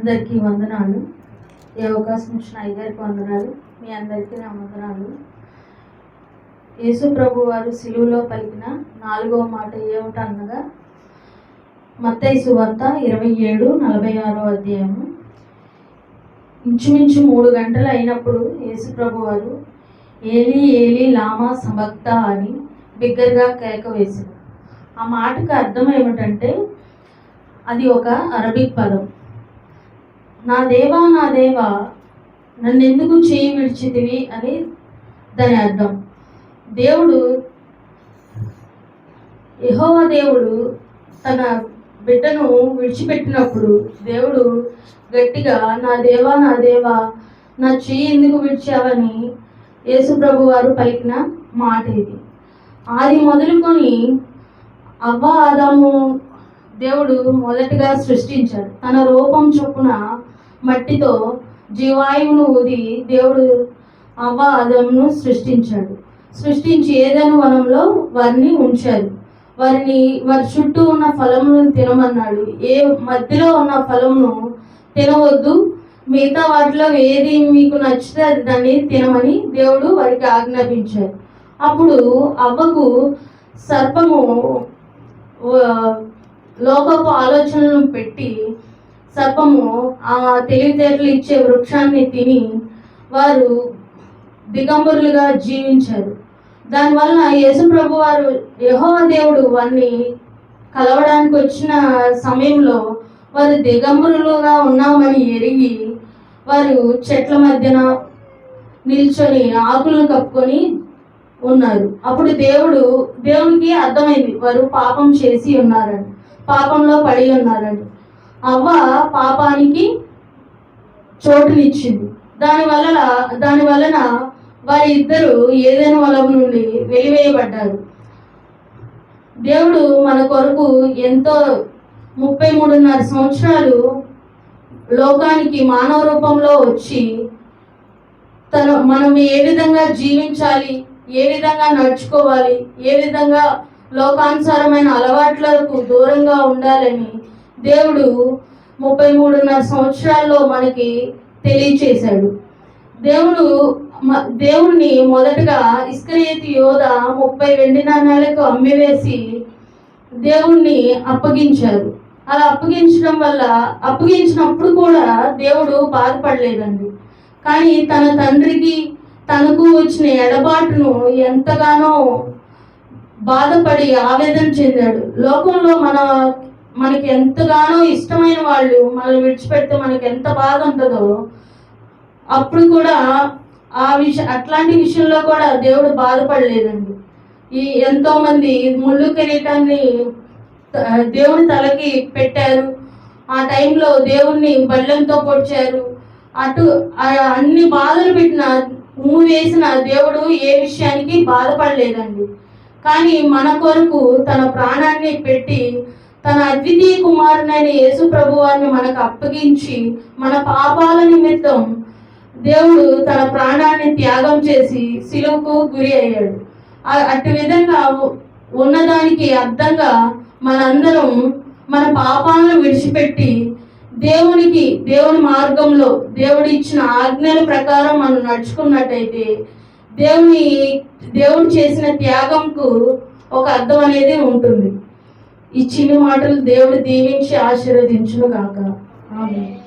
అందరికీ వందనాలు. ఈ అవకాశం ఇచ్చిన అయ్యగారికి వందనాలు. మీ అందరికీ నా వందనాలు. యేసు ప్రభు వారు సిలువలో పలికిన 4వ మాట ఏమిటనగా మత్తయి సువార్త 27:46 అధ్యాయము. ఇంచుమించు 3 గంటలు అయినప్పుడు యేసు ప్రభు వారు ఏలీ ఏలీ లామా సబక్తా అని బిగ్గరగా కేక వేశారు. ఆ మాటకు అర్థం ఏమిటంటే అది ఒక అరబిక్ పదం. నా దేవా నన్నెందుకు చేయి విడిచితివి అని దాని అర్థం. దేవుడు యెహోవా దేవుడు తన బిడ్డను విడిచిపెట్టినప్పుడు దేవుడు గట్టిగా నా దేవా నా చెయ్యి ఎందుకు విడిచావని యేసు ప్రభు వారు పలికిన మాట ఇది. ఆది మొదలుకొని అవ్వ ఆదాము దేవుడు మొదటిగా సృష్టించాడు. తన రూపం చొప్పున మట్టితో జీవాయువును ఊది దేవుడు అవ్వ ఆదామును సృష్టించాడు. సృష్టించి ఏదైనా వనంలో వారిని ఉంచారు. వారి చుట్టూ ఉన్న ఫలములను తినమన్నాడు. ఏ మధ్యలో ఉన్న ఫలమును తినవద్దు, మిగతా వాటిలో ఏది మీకు నచ్చితే అది దాన్ని తినమని దేవుడు వారికి ఆజ్ఞాపించారు. అప్పుడు అవ్వకు సర్పము లోకపు ఆలోచనలను పెట్టి సర్పము ఆ తెలివితేటలు ఇచ్చే వృక్షాన్ని తిని వారు దిగంబరులుగా జీవించారు. దానివల్ల యేసు ప్రభు వారు యెహోవా దేవుడు వారిని కలవడానికి వచ్చిన సమయంలో వారు దిగంబరులుగా ఉన్నామని ఎరిగి వారు చెట్ల మధ్యన నిల్చొని ఆకులను కప్పుకొని ఉన్నారు. అప్పుడు దేవునికి అర్థమైంది వరు పాపం చేసి ఉన్నారని, పాపంలో పడి ఉన్నారని. అవ్వ పాపానికి చోటునిచ్చింది. దాని వలన వారి ఇద్దరు ఏదైనా వలం నుండి వెలివేయబడ్డారు. దేవుడు మన కొరకు ఎంతో 33.5 సంవత్సరాలు లోకానికి మానవ రూపంలో వచ్చి మనం ఏ విధంగా జీవించాలి, ఏ విధంగా నడుచుకోవాలి, ఏ విధంగా లోకానుసారమైన అలవాట్లకు దూరంగా ఉండాలని దేవుడు 33.5 సంవత్సరాల్లో మనకి తెలియచేశాడు. దేవుణ్ణి మొదటగా ఇస్కరియోతు యోధ 30 వెండి నాణేలకు అమ్మివేసి దేవుణ్ణి అప్పగించారు. అలా అప్పగించినప్పుడు కూడా దేవుడు బాధపడలేదండి. కానీ తన తండ్రికి తనకు వచ్చిన ఎడబాటును ఎంతగానో బాధపడి ఆవేదన చెందాడు. లోకంలో మనకి ఎంతగానో ఇష్టమైన వాళ్ళు మనల్ని విడిచిపెడితే మనకి ఎంత బాధ ఉంటుందో అప్పుడు కూడా అట్లాంటి విషయంలో కూడా దేవుడు బాధపడలేదండి. ఎంతో మంది ముళ్ళు కిరీటాన్ని దేవుని తలకి పెట్టారు. ఆ టైంలో దేవుణ్ణి బల్లెంతో పొడిచారు. అన్ని బాధలు పెట్టిన వేసిన దేవుడు ఏ విషయానికి బాధపడలేదండి. కానీ మన కొరకు తన ప్రాణాన్ని పెట్టి తన అద్వితీయ కుమారునైన యేసు ప్రభు వారిని మనకు అప్పగించి మన పాపాల నిమిత్తం దేవుడు తన ప్రాణాన్ని త్యాగం చేసి సిలువకు గురి అయ్యాడు. అటు విధంగా ఉన్నదానికి అర్థంగా మనందరం మన పాపాలను విడిచిపెట్టి దేవుని మార్గంలో దేవుడు ఇచ్చిన ఆజ్ఞల ప్రకారం మనం నడుచుకున్నట్టయితే దేవుడు చేసిన త్యాగంకు ఒక అర్థం అనేది ఉంటుంది. ఈ చిన్న మాటలు దేవుడు దీవించి ఆశీర్వదించును గాక. ఆమేన్.